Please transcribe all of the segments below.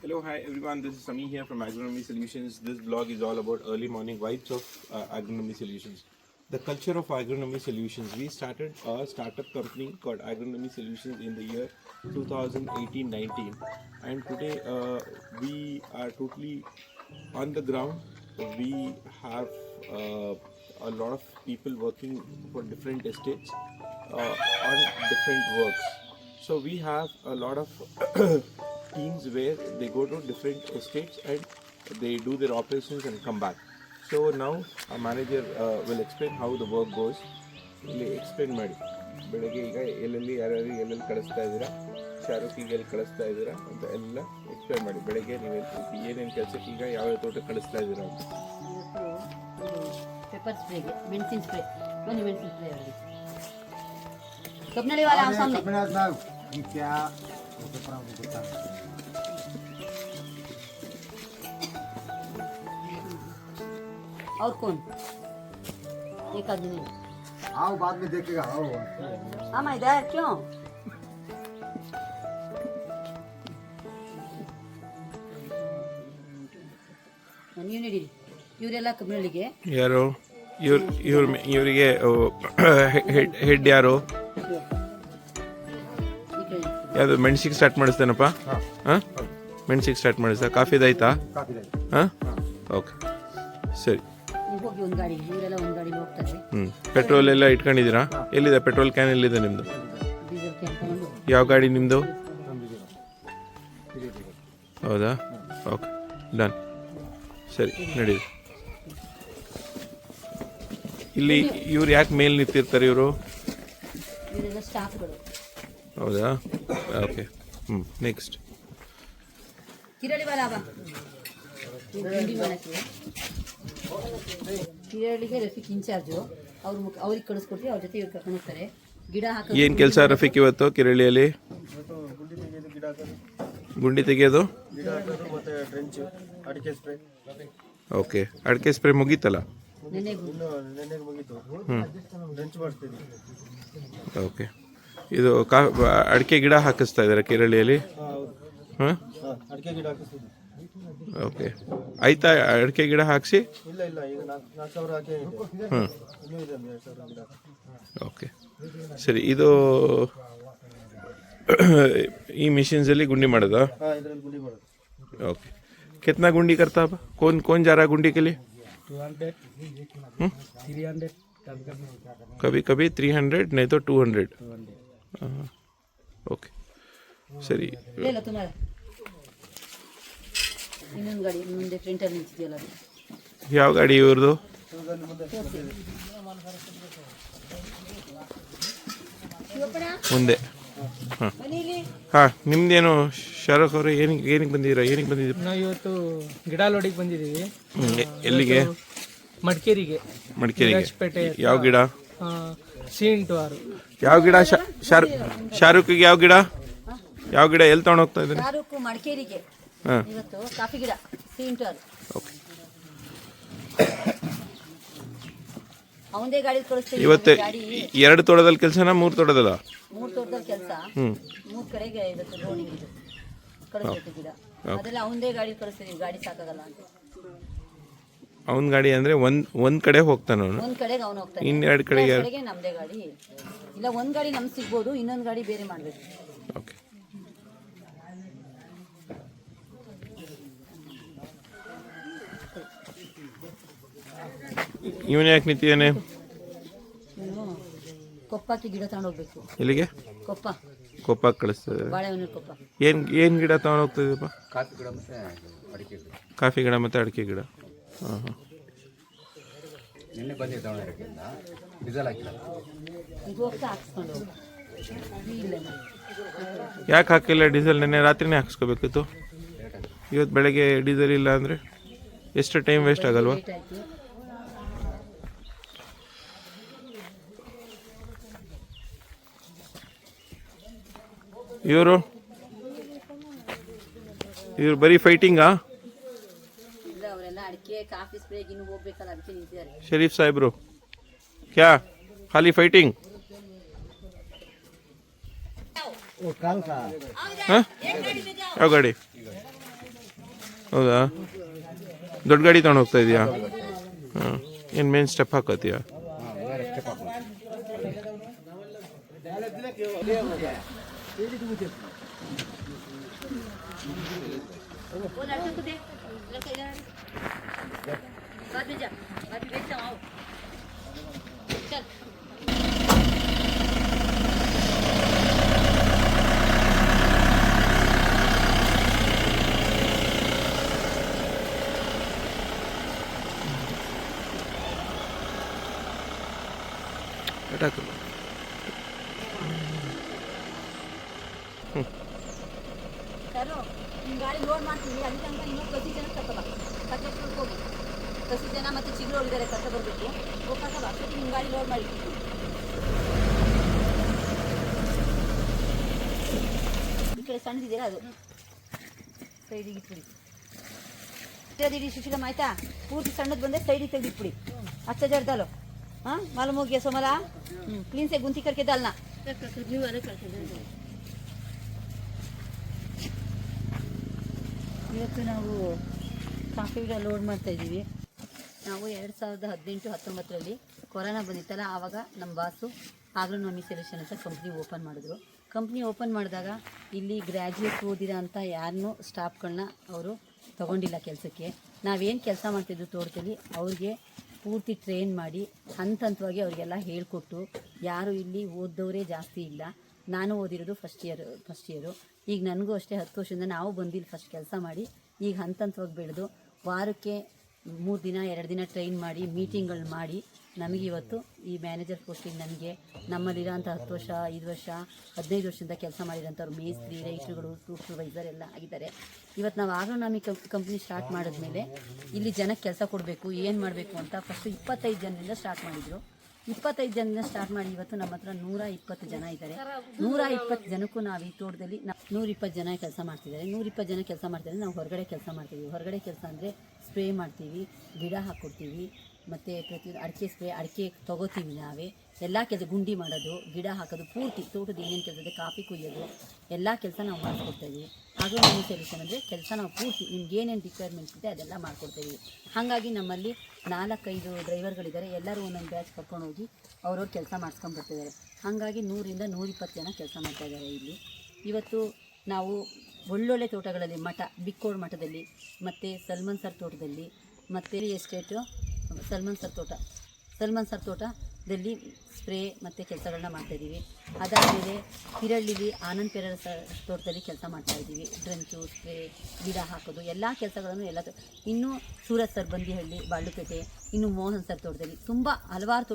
Hello, hi everyone. This is Sami here from Agronomy Solutions. This blog is all about early morning vibes of Agronomy Solutions. The culture of Agronomy Solutions. We started a startup company called Agronomy Solutions in the year 2018-19, and today we are totally on the ground. We have a lot of people working for different estates on different works. So we have a lot of teams where they go to different estates and they do their operations and come back. So now a manager will explain how the work goes. ಇಲ್ಲಿ explain ಮಾಡಿ ಬೆಳಗ್ಗೆ ಈಗ ಎಲ್ಲೆಲ್ಲಿ ಯಾರ್ಯಾರು ಎಲ್ಲೆಲ್ಲಿ ಕಳಿಸ್ತಾ ಇದ್ದೀರಾ, ಶಾರುಖಿಗೆ ಎಲ್ಲಿ ಕಳಿಸ್ತಾ ಇದ್ದೀರಾ ಅಂತ ಎಲ್ಲ ಎಕ್ಸ್ಪ್ಲೇನ್ ಮಾಡಿ. ಬೆಳಗ್ಗೆ ನೀವು ಏನೇನು ಕೆಲಸಕ್ಕೆ ಈಗ ಯಾವ ತೋಟ ಕಳಿಸ್ತಾ ಇದ್ದೀರಾ ಅಂತ. ಪೆಪ್ಪರ್ ಸ್ಪ್ರೇಗೆ ಮೆಣಸಿನ ಸ್ಪ್ರೇ, ಬನ್ನಿ ಮೆಣಸಿನ ಸ್ಪ್ರೇ ಅವರಿಗೆ ಕಬ್ನಳ್ಳಿ ವಾಲ सामने क्या और कौन एक आदमी नहीं आओ बाद में देखेगा आओ हम इधर क्यों ನೀವು ನಡೀರಿ ಇವರೆಲ್ಲ ಕಬ್ನಳ್ಳಿಗೆ ಯಾರು ಇವರಿಗೆ ಹೆಡ್ ಯಾರು ಯಾವುದು ಮೆಣಸಿಗೆ ಸ್ಟಾರ್ಟ್ ಮಾಡಿಸ್ತೇನಪ್ಪ? ಹಾಂ, ಮೆಣಸಿಗೆ ಸ್ಟಾರ್ಟ್ ಮಾಡಿಸ್ತಾ. ಕಾಫಿದಾಯ್ತಾ? ಹಾಂ, ಓಕೆ, ಸರಿ. ಹೋಗಿ ಒಂದು ಗಾಡಿ, ಇವರೆಲ್ಲ ಒಂದು ಗಾಡಿ ಹೋಗ್ತಾರೆ. ಪೆಟ್ರೋಲ್ ಎಲ್ಲ ಇಟ್ಕೊಂಡಿದ್ದೀರಾ? ಎಲ್ಲಿದೆ ಪೆಟ್ರೋಲ್ ಕ್ಯಾನ್? ಎಲ್ಲಿದೆ ನಿಮ್ಮದು? ಡೀಸೆಲ್ ಕ್ಯಾನ್ ತಗೊಂಡು. ಯಾವ ಗಾಡಿ ನಿಮ್ಮದು? ಹೌದಾ, ಓಕೆ, ಡನ್, ಸರಿ, ನಡೀರಿ. ಇಲ್ಲಿ ಇವ್ರು ಯಾಕೆ ಮೇಲೆ ನಿಂತಿರ್ತಾರೆ ಇವರು? ಇವರೆಲ್ಲ ಸ್ಟಾಫ್ಗಳು. ಹೌದಾ, ಓಕೆ, ನೆಕ್ಸ್ಟ್ ಕಿರಳಿ ಬಾಲಾಬ ತಿಂಡಿ ಮಾಡೋಕ್ಕೆ ಕಿರಳಿಗೆ ರಫೀಕ್ ಇನ್ಚಾರ್ಜು ಅವ್ರಿಗೆ ಕಳಿಸ್ಕೊಟ್ರಿ, ಅವ್ರ ಜೊತೆ ಇವ್ರು ಕರ್ಕೊಂಡು ಹೋಗ್ತಾರೆ. ಗಿಡ ಹಾಕಿ ಏನು ಕೆಲಸ ರಫೀಕ್ ಇವತ್ತು ಕಿರಳಿಯಲ್ಲಿ? ಗುಂಡಿ ತೆಗೆಯೋದು. ಓಕೆ, ಅಡಿಕೆ ಸ್ಪ್ರೇ ಮುಗೀತಲ್ಲ? ಓಕೆ, ಇದು ಅಡಿಕೆ ಗಿಡ ಹಾಕಿಸ್ತಾ ಇದ್ದಾರೆ ಕಿರಳಿಯಲ್ಲಿ? ಹಾಂ, ಓಕೆ, ಆಯ್ತಾ ಅಡಿಕೆ ಗಿಡ ಹಾಕಿಸಿ? ಹಾಂ, ಓಕೆ, ಸರಿ. ಇದು ಈ ಮಿಷಿನ್ಸಲ್ಲಿ ಗುಂಡಿ ಮಾಡೋದಾ? ओके, कितना गुंडी करता है? कौन जा रहा है गुंडी के लिए? 300 कभी कभी 300 नहीं तो 200. ओके, ಸರಿ. ಇನ್ನೊಂದು ಗಾಡಿ ಮುಂದೆ ಫ್ರಂಟಲ್ಲಿ ನಿಂತಿದೆಯಲ್ಲ ಅದು ಯಾವ ಗಾಡಿ ಇವ್ರದ್ದು? ಮುಂದೆ. ಹಾಂ ಹಾಂ, ನಿಮ್ದೇನು ಶಾರುಖ್ ಅವರೇ? ಏನಕ್ಕೆ ಬಂದಿದ್ದೀರಾ? ಏನಕ್ಕೆ ಬಂದಿದ್ದೀರಾ? ನಾವು ಇವತ್ತು ಗಿಡ ಲೋಡಿಗೆ ಬಂದಿದ್ದೀವಿ. ಎಲ್ಲಿಗೆ? ಮಡಿಕೇರಿಗೆ. ಮಡಿಕೇರಿಗೆ. ಯಾವ ಗಿಡ? C6. ಯಾವ ಗಿಡ? ಶಾರುಖಿಗೆ ಯಾವ ಗಿಡ? ಯಾವ ಗಿಡ ಎಲ್ಲಿ ತಗೊಂಡು ಹೋಗ್ತಾ ಇದ್ದೀನಿ? ಶಾರುಖ್ ಮಡಿಕೇರಿಗೆ ಇವತ್ತು ಕಾಫಿ ಗಿಡ C6. ಓಕೆ, ಅವಂದೇ ಗಾಡಿ ಕಳಿಸ್ತೀವಿ. ಇವತ್ತು 2 ತೋಟದಲ್ಲಿ ಕೆಲಸನಾ 3 ತೋಟದಲ್ಲ? 3 ತೋಟದಲ್ಲಿ ಕೆಲಸ. 3 ಕಡೆಗೆ ಇವತ್ತು ಲೋಡಿಂಗ್ ಇದು ಕಳಿಸ್ಬೇಕು ಗಿಡ. ಅದೆಲ್ಲ ಅವಂದೇ ಗಾಡಿ ಕಳಿಸ್ತೀವಿ, ಗಾಡಿ ಸಾಕಾಗಲ್ಲ ಅಂತ. ಅವನ ಗಾಡಿ ಅಂದ್ರೆ ಒಂದ್ ಕಡೆ ಹೋಗ್ತಾನ ಅವನು, ಒಂದ್ ಕಡೆಗೆ ಅವನು ಹೋಗ್ತಾನೆ, ಇನ್ನೆರಡು ಕಡೆಗೆ ನಮ್ದೇ ಗಾಡಿ. ಇಲ್ಲ, ಒಂದ್ ಗಾಡಿ ನಮ್ಗೆ ಸಿಗ್ಬೋದು, ಇನ್ನೊಂದು ಗಾಡಿ ಬೇರೆ ಮಾಡ್ಬೇಕು. ಓಕೆ, ಇವನು ಯಾಕೆ ನಿಂತಿದ್ದಾನೆ? ನೀನು ಕೊಪ್ಪಕ್ಕೆ ಗಿಡ ತಗೊಂಡೋಗ್ಬೇಕು. ಎಲ್ಲಿಗೆ? ಕೊಪ್ಪ ಕಳಿಸ್ತದೆ. ಬಾಳೆಹಣ್ಣು ಕೊಪ್ಪ. ಏನ್ ಗಿಡ ತಗೊಂಡು ಹೋಗ್ತದಪ್ಪ? ಕಾಫಿ ಗಿಡ ಮತ್ತೆ ಅಡಿಕೆ ಗಿಡ. ಹಾಂ ಹಾಂ, ಇದು ಹೋಗ್ತಾ ಹಾಕ್ಸ್ಕೊಂಡು ಹೋಗು. ಯಾಕೆ ಹಾಕಿಲ್ಲ ಡೀಸೆಲ್? ನೆನ್ನೆ ರಾತ್ರಿನೇ ಹಾಕ್ಸ್ಕೋಬೇಕಿತ್ತು. ಇವತ್ತು ಬೆಳಗ್ಗೆ ಡೀಸೆಲ್ ಇಲ್ಲ ಅಂದರೆ ಎಷ್ಟು ಟೈಮ್ ವೇಸ್ಟ್ ಆಗಲ್ವಾ? ಇವರು ಬರೀ ಫೈಟಿಂಗಾ? ಅವರೆಲ್ಲ ಅಡಿಕೆ ಕಾಫಿ ಸ್ಪ್ರೇಗೆ ಇನ್ನು ಹೋಗ್ಬೇಕಲ್ಲ, ಅದಕ್ಕೆ ನಿಂತಿದ್ದಾರೆ. ಶರೀಫ್ ಸಾಹೇಬ್ರು ಕ್ಯಾ ಖಾಲಿ ಫೈಟಿಂಗ್? वो कल का हाँ? ಯಾವ ಗಾಡಿ? ಹೌದಾ? ದೊಡ್ಡ ಗಾಡಿ ತೊಗೊಂಡು ಹೋಗ್ತಾ ಇದೆಯಾ? ಹಾಂ. ಏನು ಮೇನ್ ಸ್ಟೆಪ್ ಹಾಕತ್ತೀಯಾ? वो लड़के को देख, लड़का इधर बाद में जा, बाद में बैठ जाओ, आओ चल। ಕರೋ ನಿಮ್ಮ ಗಾಡಿ ಲೋಡ್ ಮಾಡ್ತೀವಿ ಅಲ್ಲಿ ತನಕ ಇನ್ನೊಂದು 10 ಜನ ಕರ್ಕೊಬಾ ಕತ್ತೆ ಹೋಗಿ 10 ಜನ ಮತ್ತೆ ಚಿಗುರು ಇದ್ದಾರೆ ಕರ್ಕೊ ಬರಬೇಕು ಹೋಗ್ಕಬಾ ಅಷ್ಟೊತ್ತಿಗೆ ನಿಮ್ಮ ಗಾಡಿ ಲೋಡ್ ಮಾಡಿ ಈ ಕಡೆ ಸಣ್ಣದಿದ್ದೀರಾ ಅದು ಸೈಡಿಗೆ ಇಟ್ಬಿಡಿ ಇಟ್ಟಿರೋದಿಡಿ ಸುಶೀಲಮ್ಮ ಆಯ್ತಾ ಪೂರ್ತಿ ಸಣ್ಣದು ಬಂದರೆ ಸೈಡಿಗೆ ತೆಗೆದಿಟ್ಬಿಡಿ अच्छा जर डालो हाँ मालूम हो गया सोमला क्लीन से गुंथी करके डालना ಇವತ್ತು ನಾವು ಕಾಫಿ ಗಿಡ ಲೋಡ್ ಮಾಡ್ತಾ ಇದ್ದೀವಿ ನಾವು 2018-19ರಲ್ಲಿ ಕೊರೋನಾ ಬಂದಿತ್ತಲ್ಲ ಆವಾಗ ನಮ್ಮ ಬಾಸು ಆಗ್ರೋನಮಿ ಸೊಲ್ಯೂಷನ್ ಅಂತ ಕಂಪ್ನಿ ಓಪನ್ ಮಾಡಿದ್ರು. ಕಂಪ್ನಿ ಓಪನ್ ಮಾಡಿದಾಗ ಇಲ್ಲಿ ಗ್ರ್ಯಾಜುಯೇಟ್ ಓದಿರೋ ಅಂತ ಯಾರನ್ನೂ ಸ್ಟಾಫ್ಗಳನ್ನ ಅವರು ತೊಗೊಂಡಿಲ್ಲ ಕೆಲಸಕ್ಕೆ. ನಾವೇನು ಕೆಲಸ ಮಾಡ್ತಿದ್ವಿ ತೋಟದಲ್ಲಿ ಅವ್ರಿಗೆ ಪೂರ್ತಿ ಟ್ರೈನ್ ಮಾಡಿ ಹಂತ ಹಂತವಾಗಿ ಅವರಿಗೆಲ್ಲ ಹೇಳಿಕೊಟ್ಟು ಯಾರು ಇಲ್ಲಿ ಓದ್ದವರೇ ಜಾಸ್ತಿ ಇಲ್ಲ. ನಾನು ಓದಿರೋದು ಫಸ್ಟ್ ಇಯರು. ಈಗ ನನಗೂ ಅಷ್ಟೇ 10 ವರ್ಷದಿಂದ ನಾವು ಬಂದಿಲ್ಲಿ ಫಸ್ಟ್ ಕೆಲಸ ಮಾಡಿ ಈಗ ಹಂತ ಹಂತವಾಗಿ ಬೆಳೆದು ವಾರಕ್ಕೆ 3 ದಿನ 2 ದಿನ ಟ್ರೈನ್ ಮಾಡಿ ಮೀಟಿಂಗ್ಗಳು ಮಾಡಿ ನಮಗೆ ಇವತ್ತು ಈ ಮ್ಯಾನೇಜರ್ ಪೋಸ್ಟಿಗೆ ನನಗೆ ನಮ್ಮಲ್ಲಿರೋಂಥ 10 ವರ್ಷ 5 ವರ್ಷ 15 ವರ್ಷದಿಂದ ಕೆಲಸ ಮಾಡಿರೋಂಥವ್ರು ಮೇಸ್ತ್ರಿ ರೈತರುಗಳು ಸೂಪರ್ವೈಸರ್ ಎಲ್ಲ ಆಗಿದ್ದಾರೆ. ಇವತ್ತು ನಾವು ಆಗ್ರೋನಮಿ ಕಂಪ್ನಿ ಸ್ಟಾರ್ಟ್ ಮಾಡಿದ್ಮೇಲೆ ಇಲ್ಲಿ ಜನಕ್ಕೆ ಕೆಲಸ ಕೊಡಬೇಕು ಏನು ಮಾಡಬೇಕು ಅಂತ ಫಸ್ಟು 25 ಜನರಿಂದ ಸ್ಟಾರ್ಟ್ ಮಾಡಿದರು. 25 ಜನದಿಂದ ಸ್ಟಾರ್ಟ್ ಮಾಡಿ ಇವತ್ತು ನಮ್ಮ ಹತ್ರ 120 ಜನ ಇದ್ದಾರೆ. 120 ಜನಕ್ಕೂ ನಾವು ಈ ತೋಟದಲ್ಲಿ 120 ಜನ ಕೆಲಸ ಮಾಡ್ತಿದ್ದಾರೆ. 120 ಜನ ಕೆಲಸ ಮಾಡ್ತಿದ್ದಾರೆ. ನಾವು ಹೊರಗಡೆ ಕೆಲಸ ಮಾಡ್ತೀವಿ. ಹೊರಗಡೆ ಕೆಲಸ ಅಂದರೆ ಸ್ಪ್ರೇ ಮಾಡ್ತೀವಿ, ಗಿಡ ಹಾಕ್ಕೊಡ್ತೀವಿ, ಮತ್ತು ಪ್ರತಿಯೊಂದು ಅಡಿಕೆ ಸ್ಪ್ರೇ ಅಡಿಕೆ ತೊಗೋತೀವಿ ನಾವೇ. ಎಲ್ಲ ಕೆಲಸ ಗುಂಡಿ ಮಾಡೋದು, ಗಿಡ ಹಾಕೋದು, ಪೂರ್ತಿ ತೋಟದ ಏನೇನು ಕೆಲಸ ಇದೆ ಕಾಫಿ ಕುಯ್ಯೋದು ಎಲ್ಲ ಕೆಲಸ ನಾವು ಮಾಡಿಕೊಡ್ತಾಯಿದ್ವಿ. ಆಗ್ರೋನಮಿ ಸೊಲ್ಯೂಷನ್ ಅಂದರೆ ಕೆಲಸ ನಾವು ಪೂರ್ತಿ ನಿಮ್ಗೆ ಏನೇನು ರಿಕ್ವೈರ್ಮೆಂಟ್ಸ್ ಇದೆ ಅದೆಲ್ಲ ಮಾಡಿಕೊಡ್ತಾಯಿದ್ವಿ. ಹಾಗಾಗಿ ನಮ್ಮಲ್ಲಿ 4-5 ಡ್ರೈವರ್ಗಳಿದ್ದಾರೆ. ಎಲ್ಲರೂ ಒಂದೊಂದು ಬ್ಯಾಚ್ ಕರ್ಕೊಂಡು ಹೋಗಿ ಅವ್ರವ್ರು ಕೆಲಸ ಮಾಡಿಸ್ಕೊಂಡ್ಬರ್ತಿದ್ದಾರೆ. ಹಾಗಾಗಿ 100ರಿಂದ 120 ಜನ ಕೆಲಸ ಮಾಡ್ತಾಯಿದ್ದಾರೆ ಇಲ್ಲಿ. ಇವತ್ತು ನಾವು ಒಳ್ಳೊಳ್ಳೆ ತೋಟಗಳಲ್ಲಿ ಬಿಕ್ಕೋಡ್ ಮಠದಲ್ಲಿ ಮತ್ತು ಸಲ್ಮನ್ ಸರ್ ತೋಟದಲ್ಲಿ ಮತ್ತು ಎಸ್ಟೇಟು ಸಲ್ಮನ್ ಸರ್ ತೋಟದಲ್ಲಿ ಸ್ಪ್ರೇ ಮತ್ತು ಕೆಲಸಗಳನ್ನ ಮಾಡ್ತಾಯಿದ್ದೀವಿ. ಅದಾದಮೇಲೆ ಹಿರಳ್ಳಿಲಿ ಆನಂದ್ ಪೆರರ್ ತೋಟದಲ್ಲಿ ಕೆಲಸ ಮಾಡ್ತಾಯಿದ್ದೀವಿ. ಡ್ರಂಚು ಸ್ಪ್ರೇ ಗಿಡ ಹಾಕೋದು ಎಲ್ಲ ಕೆಲಸಗಳನ್ನು ಇನ್ನೂ ಸೂರತ್ ಸರ್ ಬಂದಿಹಳ್ಳಿ ಬಾಳುಪೇಟೆ, ಇನ್ನು ಮೋಹನ್ ಸರ್ ತೋಟದಲ್ಲಿ ತುಂಬ ಹಲವಾರು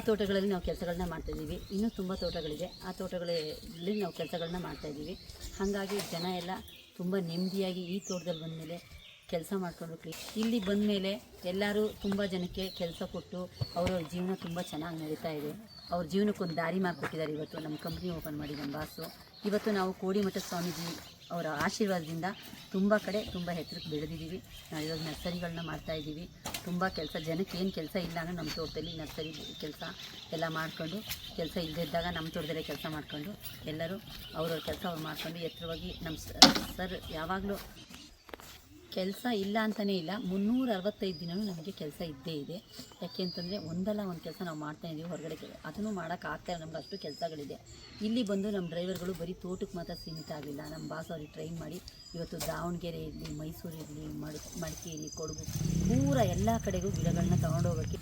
ತೋಟಗಳಲ್ಲಿ ನಾವು ಕೆಲಸಗಳನ್ನ ಮಾಡ್ತಾಯಿದ್ದೀವಿ. ಇನ್ನೂ ತುಂಬ ತೋಟಗಳಿದೆ. ಆ ತೋಟಗಳಲ್ಲಿ ನಾವು ಕೆಲಸಗಳನ್ನ ಮಾಡ್ತಾಯಿದ್ದೀವಿ. ಹಾಗಾಗಿ ಜನ ಎಲ್ಲ ತುಂಬ ನೆಮ್ಮದಿಯಾಗಿ ಈ ತೋಟದಲ್ಲಿ ಬಂದಮೇಲೆ ಕೆಲಸ ಮಾಡಿಕೊಂಡು ಇಲ್ಲಿ ಬಂದಮೇಲೆ ಎಲ್ಲರೂ ತುಂಬ ಜನಕ್ಕೆ ಕೆಲಸ ಕೊಟ್ಟು ಅವರವ್ರ ಜೀವನ ತುಂಬ ಚೆನ್ನಾಗಿ ನಡೀತಾ ಇದೆ. ಅವ್ರ ಜೀವನಕ್ಕೊಂದು ದಾರಿ ಮಾಡಿಕೊಟ್ಟಿದ್ದಾರೆ. ಇವತ್ತು ನಮ್ಮ ಕಂಪ್ನಿ ಓಪನ್ ಮಾಡಿ ನಮ್ಮ ಬಾಸು ಇವತ್ತು ನಾವು ಕೋಡಿಮಠ ಸ್ವಾಮೀಜಿ ಅವರ ಆಶೀರ್ವಾದದಿಂದ ತುಂಬ ಕಡೆ ತುಂಬ ಎತ್ತರಕ್ಕೆ ಬೆಳೆದಿದ್ದೀವಿ. ನಾವು ಇವಾಗ ನರ್ಸರಿಗಳನ್ನ ಮಾಡ್ತಾಯಿದ್ದೀವಿ. ತುಂಬ ಕೆಲಸ ಜನಕ್ಕೆ ಏನು ಕೆಲಸ ಇಲ್ಲ ಅಂದರೆ ನಮ್ಮ ತೋಟದಲ್ಲಿ ನರ್ಸರಿ ಕೆಲಸ ಎಲ್ಲ ಮಾಡ್ಕೊಂಡು ಕೆಲಸ ಇಲ್ಲದಿದ್ದಾಗ ನಮ್ಮ ತೋಟದಲ್ಲೇ ಕೆಲಸ ಮಾಡ್ಕೊಂಡು ಎಲ್ಲರೂ ಅವ್ರವ್ರ ಕೆಲಸ ಅವ್ರು ಮಾಡ್ಕೊಂಡು ಎತ್ತರವಾಗಿ ನಮ್ಮ ಸರ್ ಯಾವಾಗಲೂ ಕೆಲಸ ಇಲ್ಲ ಅಂತಲೇ ಇಲ್ಲ 365 ದಿನವೂ ನಮಗೆ ಕೆಲಸ ಇದ್ದೇ ಇದೆ. ಯಾಕೆ ಅಂತಂದರೆ ಒಂದಲ್ಲ ಒಂದು ಕೆಲಸ ನಾವು ಮಾಡ್ತಾಯಿದ್ದೀವಿ. ಹೊರಗಡೆ ಅದನ್ನು ಮಾಡೋಕ್ಕಾಗ್ತಾಯಿಲ್ಲ, ನಮ್ಗೆ ಅಷ್ಟು ಕೆಲಸಗಳಿದೆ. ಇಲ್ಲಿ ಬಂದು ನಮ್ಮ ಡ್ರೈವರ್ಗಳು ಬರೀ ತೋಟಕ್ಕೆ ಮಾತ್ರ ಸೀಮಿತ ಆಗಲಿಲ್ಲ. ನಮ್ಮ ಬಾಸ್ ಅವ್ರಿಗೆ ಟ್ರೈನ್ ಮಾಡಿ ಇವತ್ತು ದಾವಣಗೆರೆ ಇರಲಿ, ಮೈಸೂರು ಇರಲಿ, ಮಡಿಕೇರಿ, ಕೊಡಗು ಪೂರ ಎಲ್ಲ ಕಡೆಗೂ ಗಿಡಗಳನ್ನ ತೊಗೊಂಡೋಗೋಕ್ಕೆ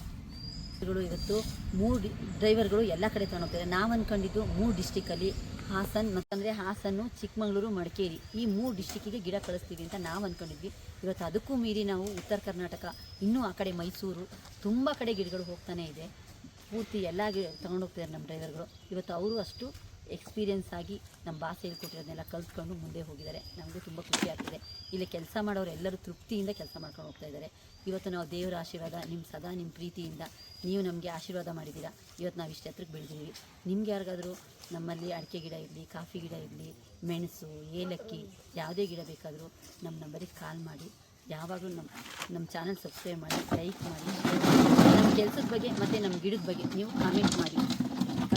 ಇವತ್ತು 3 ಡ್ರೈವರ್ಗಳು ಎಲ್ಲ ಕಡೆ ತೊಗೊಂಡೋಗ್ತಾರೆ. ನಾವು ಅಂದ್ಕೊಂಡಿದ್ದು 3 ಡಿಸ್ಟಿಕಲ್ಲಿ ಹಾಸನ್ನು, ಚಿಕ್ಕಮಗಳೂರು, ಮಡಿಕೇರಿ ಈ 3 ಡಿಸ್ಟಿಕ್ಕಿಗೆ ಗಿಡ ಕಳಿಸ್ತೀವಿ ಅಂತ ನಾವು ಅಂದ್ಕೊಂಡಿದ್ವಿ. ಇವತ್ತು ಅದಕ್ಕೂ ಮೀರಿ ನಾವು ಉತ್ತರ ಕರ್ನಾಟಕ ಇನ್ನೂ ಆ ಕಡೆ ಮೈಸೂರು ತುಂಬ ಕಡೆ ಗಿಡಗಳು ಹೋಗ್ತಾನೆ ಇದೆ. ಪೂರ್ತಿ ಎಲ್ಲ ತೊಗೊಂಡೋಗ್ತಿದ್ದಾರೆ ನಮ್ಮ ಡ್ರೈವರ್ಗಳು. ಇವತ್ತು ಅವರು ಅಷ್ಟು ಎಕ್ಸ್ಪೀರಿಯೆನ್ಸ್ ಆಗಿ ನಮ್ಮ ಬಾಸ್ ಹೇಳ್ಕೊಟ್ಟಿರೋದನ್ನೆಲ್ಲ ಕಲ್ತ್ಕೊಂಡು ಮುಂದೆ ಹೋಗಿದ್ದಾರೆ. ನಮಗೂ ತುಂಬ ಖುಷಿ ಆಗ್ತಿದೆ. ಇಲ್ಲಿ ಕೆಲಸ ಮಾಡೋರು ಎಲ್ಲರೂ ತೃಪ್ತಿಯಿಂದ ಕೆಲಸ ಮಾಡ್ಕೊಂಡು ಹೋಗ್ತಾ ಇದ್ದಾರೆ. ಇವತ್ತು ನಾವು ದೇವರ ಆಶೀರ್ವಾದ ನಿಮ್ಮ ಪ್ರೀತಿಯಿಂದ ನೀವು ನಮಗೆ ಆಶೀರ್ವಾದ ಮಾಡಿದ್ದೀರಾ. ಇವತ್ತು ನಾವು ಇಷ್ಟು ಎತ್ತರಕ್ಕೆ ಬೆಳೆದಿದ್ದೀವಿ. ನಿಮ್ಗೆ ಯಾರಿಗಾದರೂ ನಮ್ಮಲ್ಲಿ ಅಡಿಕೆ ಗಿಡ ಇರಲಿ, ಕಾಫಿ ಗಿಡ ಇರಲಿ, ಮೆಣಸು, ಏಲಕ್ಕಿ ಯಾವುದೇ ಗಿಡ ಬೇಕಾದರೂ ನಮ್ಮ ನಂಬರಿಗೆ ಕಾಲ್ ಮಾಡಿ. ಯಾವಾಗಲೂ ನಮ್ಮ ಚಾನಲ್ ಸಬ್ಸ್ಕ್ರೈಬ್ ಮಾಡಿ, ಲೈಕ್ ಮಾಡಿ. ನಮ್ಮ ಕೆಲಸದ ಬಗ್ಗೆ ಮತ್ತು ನಮ್ಮ ಗಿಡದ ಬಗ್ಗೆ ನೀವು ಕಾಮೆಂಟ್ ಮಾಡಿ.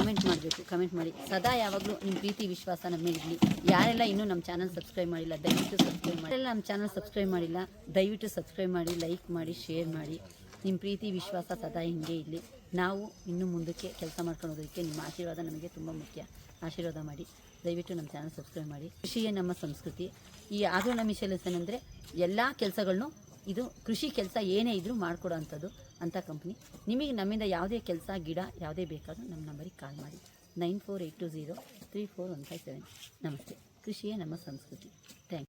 ಕಮೆಂಟ್ ಮಾಡಬೇಕು. ಕಮೆಂಟ್ ಮಾಡಿ. ಸದಾ ಯಾವಾಗಲೂ ನಿಮ್ಮ ಪ್ರೀತಿ ವಿಶ್ವಾಸ ನಮ್ಮ ಮೇಲೆ ಇರಲಿ. ಯಾರೆಲ್ಲ ಇನ್ನೂ ನಮ್ಮ ಚಾನಲ್ ಸಬ್ಸ್ಕ್ರೈಬ್ ಮಾಡಿಲ್ಲ ದಯವಿಟ್ಟು ಸಬ್ಸ್ಕ್ರೈಬ್ ಮಾಡಿ. ಯಾರೆಲ್ಲ ನಮ್ಮ ಚಾನಲ್ ಸಬ್ಸ್ಕ್ರೈಬ್ ಮಾಡಿಲ್ಲ ದಯವಿಟ್ಟು ಸಬ್ಸ್ಕ್ರೈಬ್ ಮಾಡಿ, ಲೈಕ್ ಮಾಡಿ, ಶೇರ್ ಮಾಡಿ. ನಿಮ್ಮ ಪ್ರೀತಿ ವಿಶ್ವಾಸ ಸದಾ ಹಿಂಗೆ ಇರಲಿ. ನಾವು ಇನ್ನು ಮುಂದಕ್ಕೆ ಕೆಲಸ ಮಾಡ್ಕೊಂಡು ಹೋಗೋದಕ್ಕೆ ನಿಮ್ಮ ಆಶೀರ್ವಾದ ನಮಗೆ ತುಂಬ ಮುಖ್ಯ. ಆಶೀರ್ವಾದ ಮಾಡಿ. ದಯವಿಟ್ಟು ನಮ್ಮ ಚಾನಲ್ ಸಬ್ಸ್ಕ್ರೈಬ್ ಮಾಡಿ. ಕೃಷಿಯೇ ನಮ್ಮ ಸಂಸ್ಕೃತಿ. ಈ ಆಗ್ರೋನಮಿ ಸೊಲ್ಯೂಷನ್ ಅಂದರೆ ಎಲ್ಲ ಕೆಲಸಗಳನ್ನು, ಇದು ಕೃಷಿ ಕೆಲಸ ಏನೇ ಇದ್ದರೂ ಮಾಡಿಕೊಡೋ ಅಂಥದ್ದು ಅಂಥ ಕಂಪ್ನಿ. ನಿಮಗೆ ನಮ್ಮಿಂದ ಯಾವುದೇ ಕೆಲಸ ಗಿಡ ಯಾವುದೇ ಬೇಕಾದರೂ ನಮ್ಮ ನಂಬರಿಗೆ ಕಾಲ್ ಮಾಡಿ. 9482034157. ನಮಸ್ತೆ. ಕೃಷಿಯೇ ನಮ್ಮ ಸಂಸ್ಕೃತಿ. Thank you.